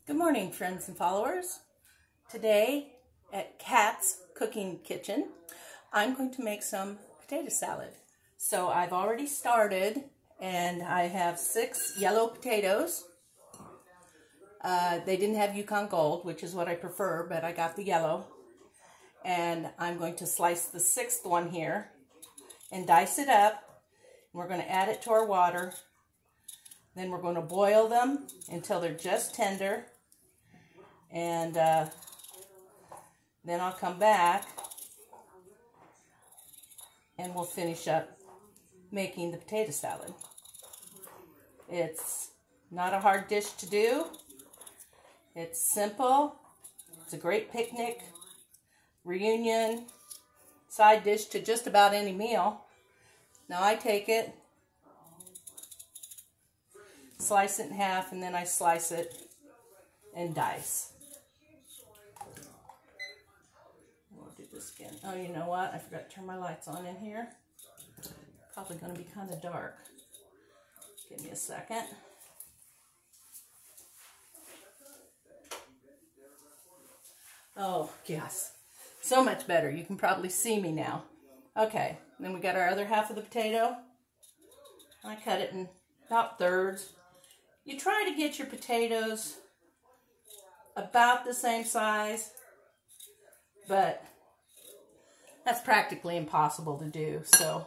Good morning, friends and followers. Today at Kat's Cooking Kitchen, I'm going to make some potato salad. So I've already started and I have 6 yellow potatoes. They didn't have Yukon Gold, which is what I prefer, but I got the yellow. And I'm going to slice the 6th one here and dice it up. We're going to add it to our water. Then we're going to boil them until they're just tender. And then I'll come back and we'll finish up making the potato salad. It's not a hard dish to do. It's simple. It's a great picnic, reunion, side dish to just about any meal. Now I take it, slice it in half, and then I slice it and dice. We'll do this again. Oh, you know what? I forgot to turn my lights on in here. Probably going to be kind of dark. Give me a second. Oh, yes. So much better. You can probably see me now. Okay. Then we got our other half of the potato. I cut it in about thirds. You try to get your potatoes about the same size, but that's practically impossible to do. So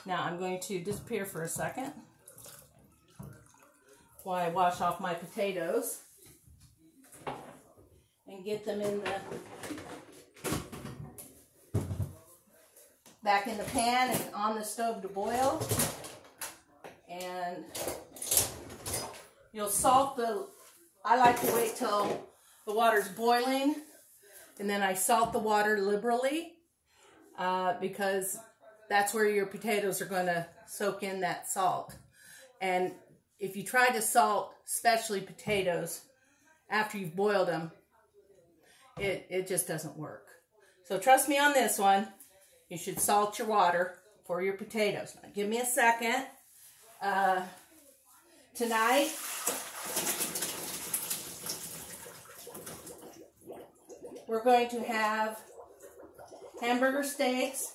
now I'm going to disappear for a second while I wash off my potatoes and get them in back in the pan and on the stove to boil. And you'll salt I like to wait till the water's boiling, and then I salt the water liberally because that's where your potatoes are going to soak in that salt. And if you try to salt, especially potatoes, after you've boiled them, it just doesn't work. So trust me on this one. You should salt your water for your potatoes. Now, give me a second. Tonight, we're going to have hamburger steaks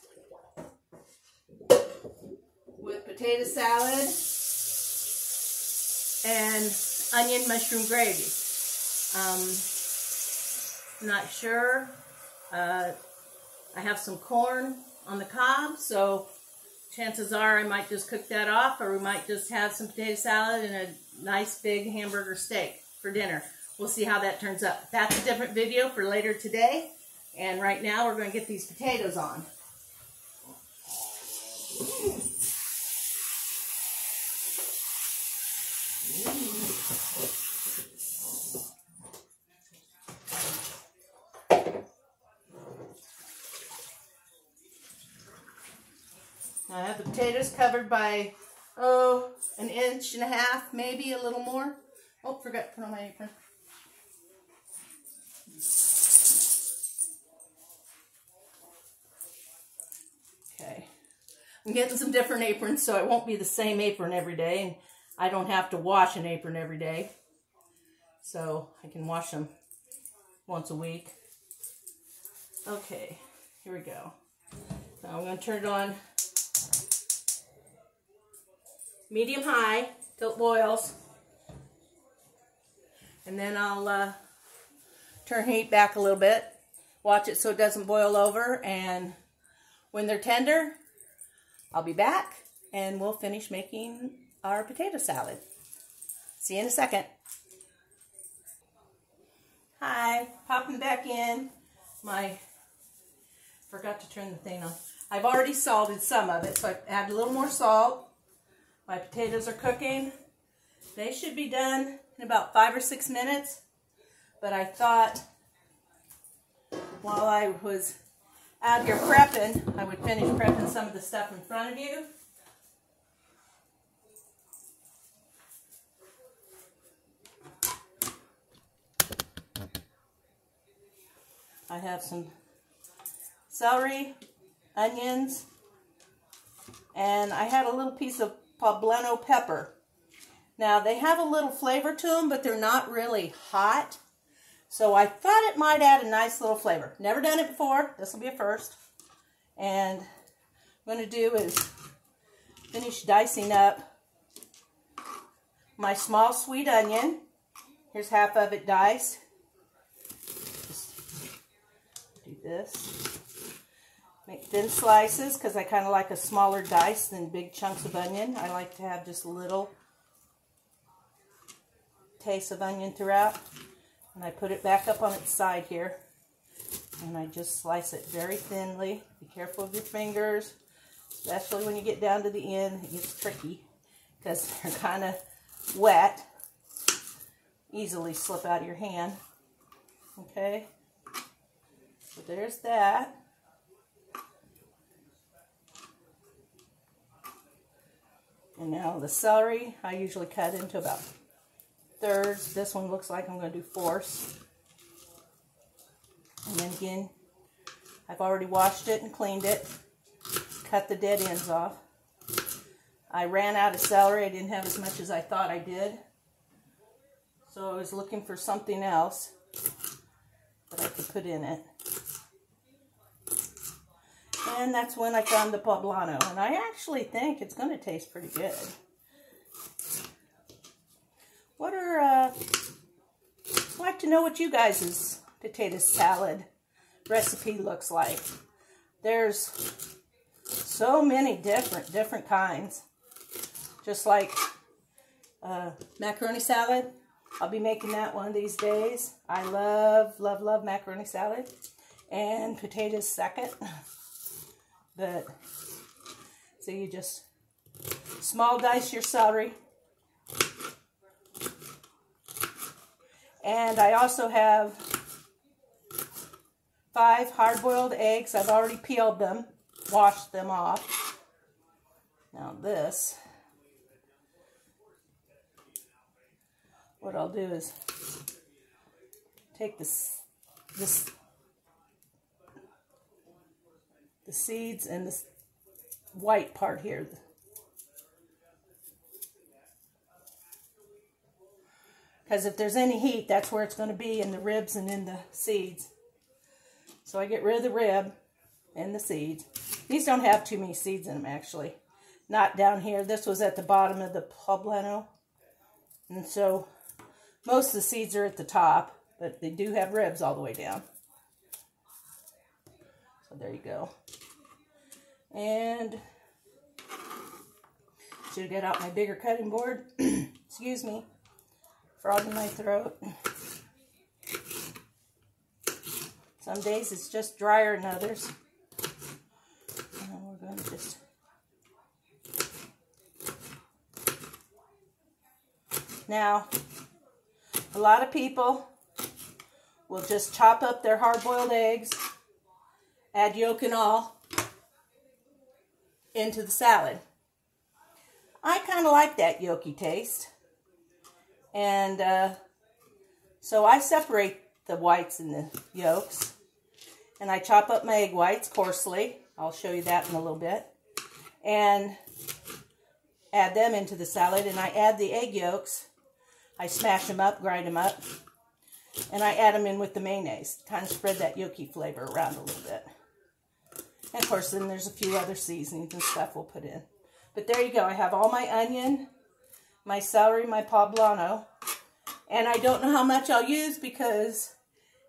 with potato salad and onion mushroom gravy. Not sure. I have some corn on the cob, so chances are I might just cook that off, or we might just have some potato salad and a nice big hamburger steak for dinner. We'll see how that turns out. That's a different video for later today. And right now we're going to get these potatoes on. I have the potatoes covered by, an 1.5 inches, maybe a little more. Oh, forgot to put on my apron. Okay. I'm getting some different aprons, so it won't be the same apron every day, and I don't have to wash an apron every day. So I can wash them once a week. Okay, here we go. Now I'm going to turn it on medium high till it boils, and then I'll turn heat back a little bit, watch it so it doesn't boil over, and when they're tender I'll be back and we'll finish making our potato salad. See you in a second. Hi, popping back in. Forgot to turn the thing on. I've already salted some of it, so I add a little more salt. My potatoes are cooking. They should be done in about 5 or 6 minutes. But I thought while I was out here prepping, I would finish prepping some of the stuff in front of you. I have some celery, onions, and I had a little piece of poblano pepper. Now, they have a little flavor to them, but they're not really hot. So I thought it might add a nice little flavor. Never done it before. This will be a first. And what I'm going to do is finish dicing up my small sweet onion. Here's half of it diced. Just do this. Make thin slices because I kind of like a smaller dice than big chunks of onion. I like to have just a little taste of onion throughout. And I put it back up on its side here. And I just slice it very thinly. Be careful of your fingers, especially when you get down to the end. It gets tricky because they're kind of wet. Easily slip out of your hand. Okay, so there's that. And now the celery, I usually cut into about thirds. This one looks like I'm going to do fourths. And then again, I've already washed it and cleaned it. Cut the dead ends off. I ran out of celery. I didn't have as much as I thought I did. So I was looking for something else that I could put in it. And that's when I found the poblano. And I actually think it's going to taste pretty good. I'd like to know what you guys' potato salad recipe looks like. There's so many different kinds. Just like macaroni salad. I'll be making that one of these days. I love macaroni salad. And potatoes second. But, so you just small dice your celery. And I also have 5 hard-boiled eggs. I've already peeled them, washed them off. Now this, what I'll do is take the seeds and this white part here. Because if there's any heat, that's where it's going to be, in the ribs and in the seeds. So I get rid of the rib and the seeds. These don't have too many seeds in them, actually. Not down here. This was at the bottom of the poblano. And so most of the seeds are at the top, but they do have ribs all the way down. So there you go. And should get out my bigger cutting board. Excuse me. Frog in my throat. Some days it's just drier than others. And we're going to just now, a lot of people will just chop up their hard-boiled eggs, add yolk and all into the salad. I kind of like that yolky taste. And so I separate the whites and the yolks. And I chop up my egg whites coarsely. I'll show you that in a little bit. And add them into the salad. And I add the egg yolks. I smash them up, grind them up. And I add them in with the mayonnaise. Kind of spread that yolky flavor around a little bit. And of course, then there's a few other seasonings and stuff we'll put in. But there you go. I have all my onion, my celery, my poblano. And I don't know how much I'll use because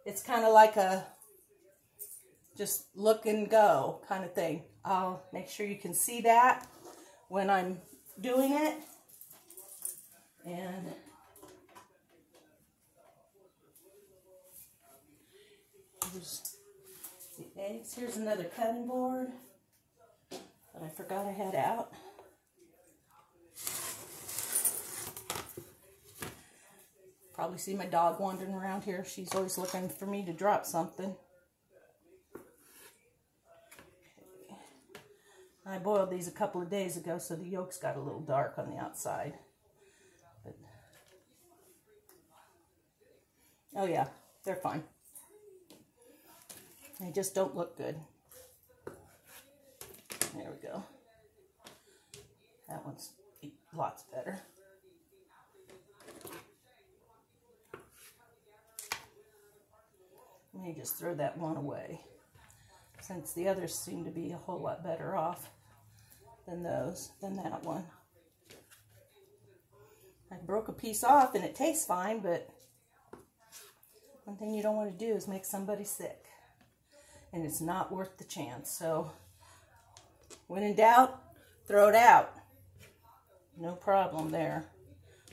it's kind of like a just look and go kind of thing. I'll make sure you can see that when I'm doing it. And here's the eggs. Here's another cutting board that I forgot I had out. Probably see my dog wandering around here. She's always looking for me to drop something. Okay. I boiled these a couple of days ago, so the yolks got a little dark on the outside. But, oh yeah, they're fine. They just don't look good. There we go. That one's lots better. may just throw that one away, since the others seem to be a whole lot better off than that one. I broke a piece off and it tastes fine, but one thing you don't want to do is make somebody sick. And it's not worth the chance. So when in doubt, throw it out. No problem there.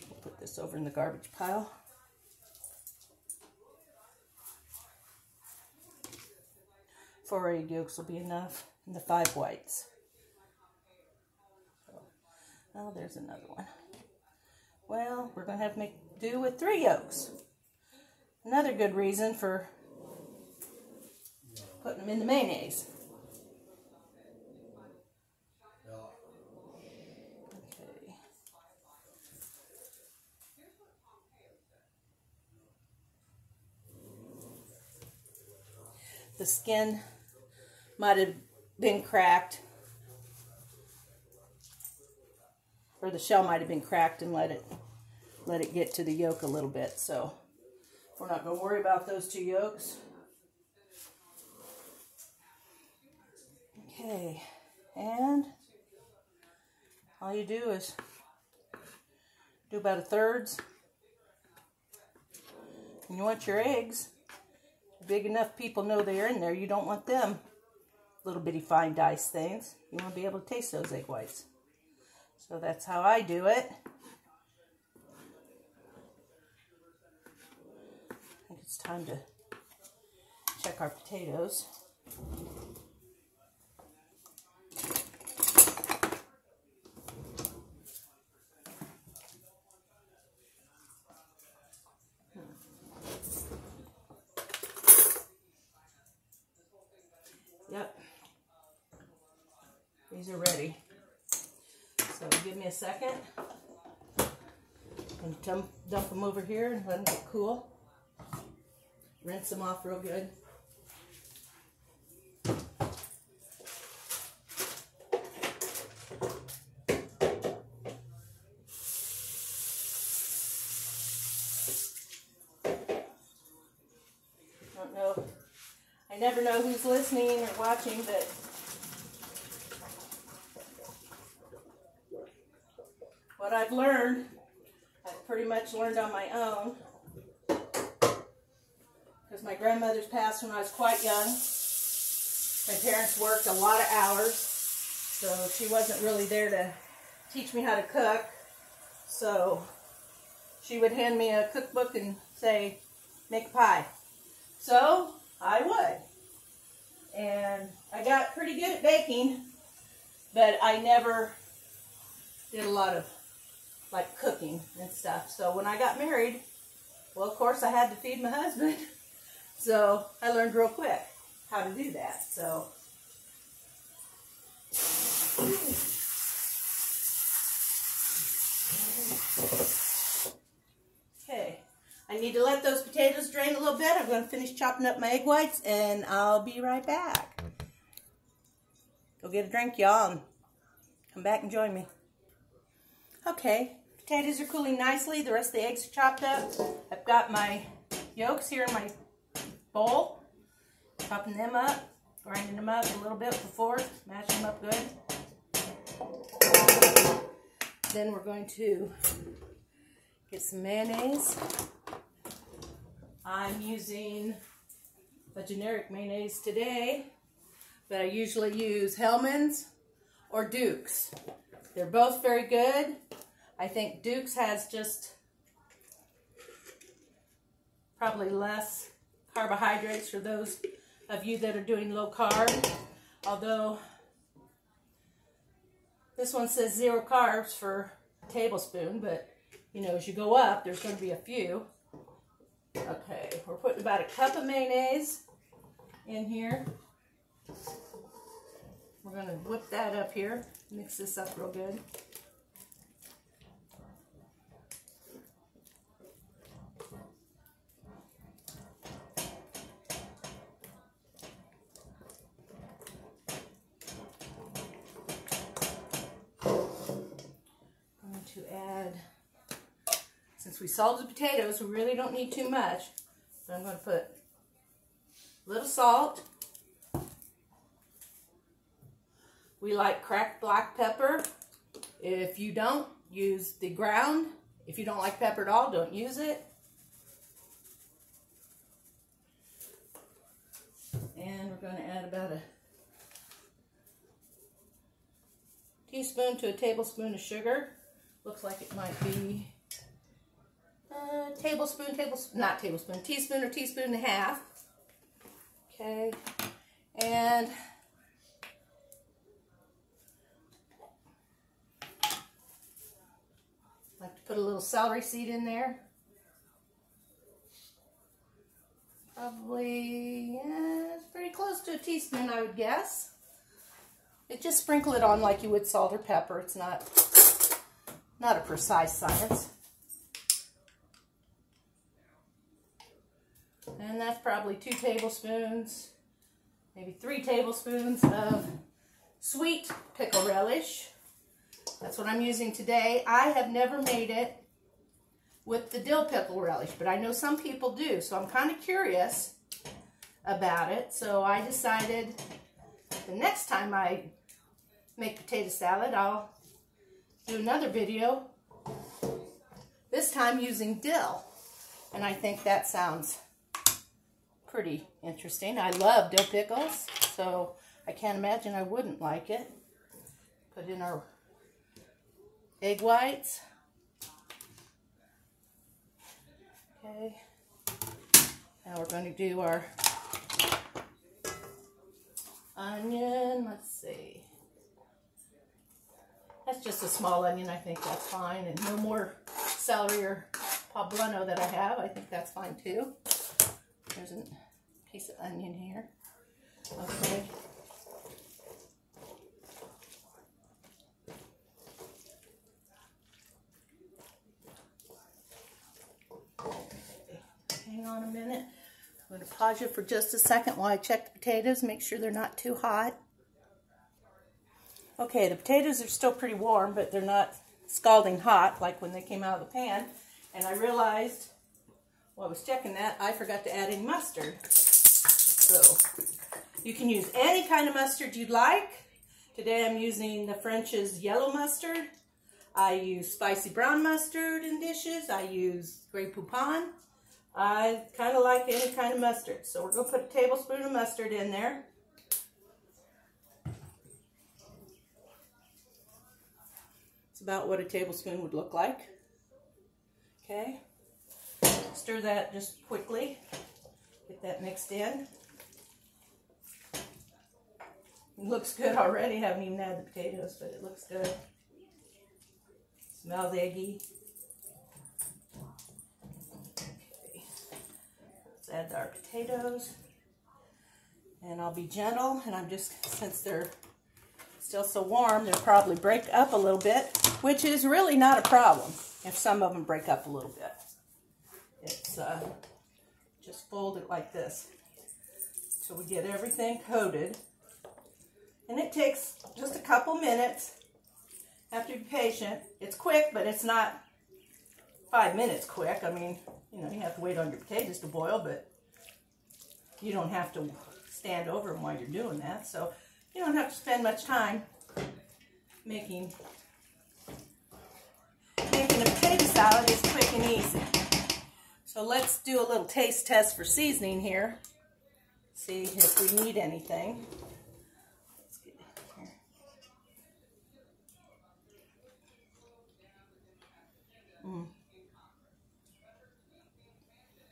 We'll put this over in the garbage pile. 4 egg yolks will be enough, and the 5 whites. Oh, there's another one. Well, we're going to have to make do with 3 yolks. Another good reason for putting them in the mayonnaise. Okay. The skin might have been cracked, or the shell might have been cracked and let it get to the yolk a little bit. So we're not going to worry about those 2 yolks. Okay, and all you do is do about 1/3. And you want your eggs big enough people know they're in there. You don't want them little bitty fine diced things. You want to be able to taste those egg whites. So that's how I do it. I think it's time to check our potatoes. Yep, these are ready. So give me a second and dump them over here and let them get cool. Rinse them off real good. Don't know. I never know who's listening or watching, but what I've learned, I've pretty much learned on my own, because my grandmother's passed when I was quite young. My parents worked a lot of hours, so she wasn't really there to teach me how to cook. So she would hand me a cookbook and say, make a pie. So I would. And I got pretty good at baking, but I never did a lot of like cooking and stuff. So when I got married, well, of course I had to feed my husband. So I learned real quick how to do that. So okay. I need to let those potatoes drain a little bit. I'm going to finish chopping up my egg whites, and I'll be right back. Go get a drink, y'all, and come back and join me. Okay, potatoes are cooling nicely. The rest of the eggs are chopped up. I've got my yolks here in my bowl. Chopping them up, grinding them up a little bit before, mashing them up good. Then we're going to get some mayonnaise. I'm using a generic mayonnaise today, but I usually use Hellmann's or Duke's. They're both very good. I think Duke's has just probably less carbohydrates for those of you that are doing low carb, although this one says 0 carbs for a tablespoon, but you know, as you go up, there's going to be a few. Okay, we're putting about a cup of mayonnaise in here. We're going to whip that up here, mix this up real good. I'm going to add, since we salted the potatoes, we really don't need too much. So I'm going to put A little salt. We like cracked black pepper. If you don't, use the ground. If you don't like pepper at all, don't use it. And we're going to add about a teaspoon to a tablespoon of sugar. Looks like it might be teaspoon or teaspoon and a half. Okay, and I like to put a little celery seed in there. Probably, it's pretty close to a teaspoon, I would guess. Just sprinkle it on like you would salt or pepper. It's not a precise science. And that's probably 2 tablespoons, maybe 3 tablespoons of sweet pickle relish. That's what I'm using today. I have never made it with the dill pickle relish, but I know some people do, so I'm kind of curious about it. So I decided the next time I make potato salad, I'll do another video, this time using dill. And I think that sounds pretty interesting. I love dill pickles, so I can't imagine I wouldn't like it. Put in our egg whites. Okay, now we're going to do our onion. Let's see. That's just a small onion. I think that's fine. And no more celery or poblano that I have. I think that's fine too. There's a piece of onion here. Okay. Hang on a minute. I'm going to pause you for just a second while I check the potatoes, make sure they're not too hot. Okay, the potatoes are still pretty warm, but they're not scalding hot like when they came out of the pan. And I realized, while I was checking that, I forgot to add any mustard. So, you can use any kind of mustard you'd like. Today I'm using the French's yellow mustard. I use spicy brown mustard in dishes. I use Grey Poupon. I kind of like any kind of mustard. So we're going to put a tablespoon of mustard in there. It's about what a tablespoon would look like. Okay. Stir that just quickly. Get that mixed in. It looks good already. Haven't even added the potatoes, but it looks good. Smells eggy. Add our potatoes, and I'll be gentle, and I'm just, since they're still so warm, they'll probably break up a little bit, which is really not a problem if some of them break up a little bit. It's just fold it like this so we get everything coated, and it takes just a couple minutes. Have to be patient. It's quick, but it's not 5 minutes quick. I mean, you know, you have to wait on your potatoes to boil, but you don't have to stand over them while you're doing that. So you don't have to spend much time making a potato salad. Is quick and easy. So let's do a little taste test for seasoning here. See if we need anything. Let's get it here.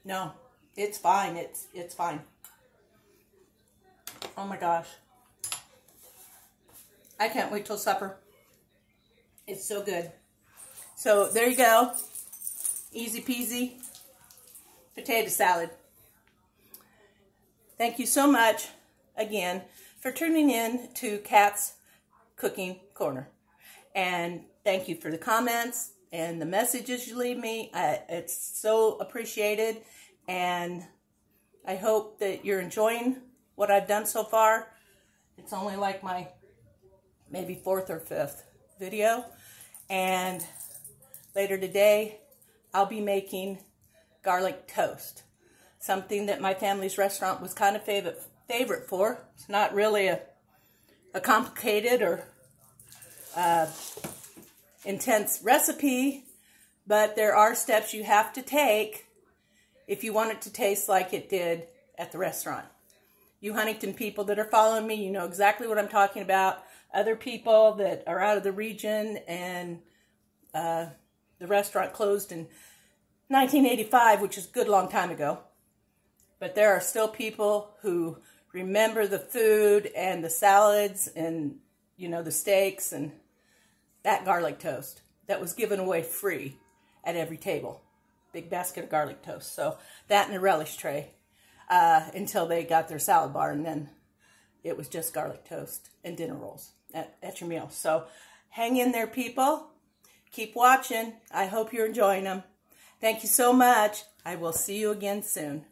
No, it's fine. It's fine. Oh my gosh. I can't wait till supper. It's so good. So there you go. Easy peasy potato salad. Thank you so much again for tuning in to Kat's Cooking Corner. And thank you for the comments and the messages you leave me. It's so appreciated, and I hope that you're enjoying what I've done so far. It's only like my maybe 4th or 5th video, and later today I'll be making garlic toast. something that my family's restaurant was kind of favorite for. It's not really a complicated or intense recipe, but there are steps you have to take if you want it to taste like it did at the restaurant. You Huntington people that are following me, you know exactly what I'm talking about. Other people that are out of the region and the restaurant closed in 1985, which is a good long time ago. But there are still people who remember the food and the salads and, you know, the steaks and that garlic toast that was given away free at every table. Big basket of garlic toast. So that and a relish tray until they got their salad bar, and then it was just garlic toast and dinner rolls at your meal. So hang in there, people. Keep watching. I hope you're enjoying them. Thank you so much. I will see you again soon.